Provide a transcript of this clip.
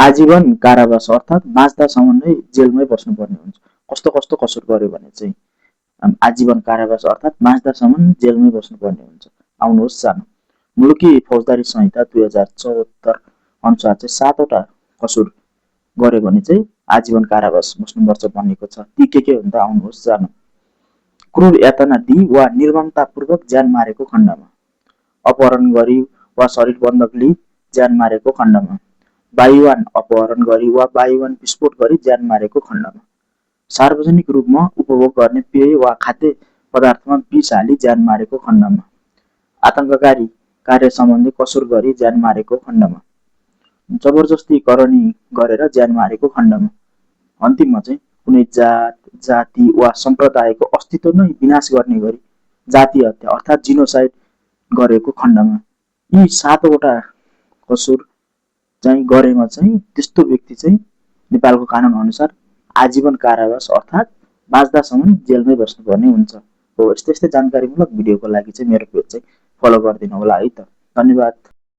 आजीवन कारावास अर्थात् बाँच्दासम्म नै जेलमै बस्नुपर्ने हुन्छ। कस्तो कस्तो कसुर गर्यो भने चाहिँ आजीवन कारावास अर्थात् बाँच्दासम्म जेलमै बस्नुपर्ने हुन्छ। आउनुहोस् जानु। मुलुकी फौजदारी संहिता 2074 अनुसार चाहिँ 7वटा कसुर गर्यो भने चाहिँ आजीवन कारावास बस्नुपर्छ भनिएको छ। ती के हो त आउनुहोस् जानु। क्रूर यातना दिई वा निर्ममतापूर्वक ज्यान मारेको खण्डमा, अपहरण गरी वा शरीर बन्धक लिई ज्यान मारेको खण्डमा, वायुयान अपहरण गरी वा वायुयान विस्फोट गरी ज्यान मारेको खण्डमा, सार्वजनिक रूपमा उपभोग गर्ने पेय वा खाद्य पदार्थमा विष हाली ज्यान मारेको खण्डमा, आतंककारी कार्य सम्बन्धी कसुर गरी ज्यान मारेको खण्डमा, जबरजस्ती करणी गरेर ज्यान मारेको खण्डमा, अन्तिममा चाहिँ कुनै जात जाति वा सम्प्रदायको अस्तित्व नै विनाश गर्ने गरी जातीय हत्या अर्थात् जिनोसाइड गरेको खण्डमा, यी 7वटा कसुर चाहिँ गरेमा चाहिँ त्यस्तो व्यक्ति चाहिँ नेपालको कानुन अनुसार आजीवन कारावास अर्थात् बाँच्दासम्म जेलमै बस्नुपर्ने हुन्छ। हो, यस्तै जानकारीमूलक भिडियोको लागि चाहिँ मेरो पेज चाहिँ फलो गरिदिनु होला है त। धन्यवाद।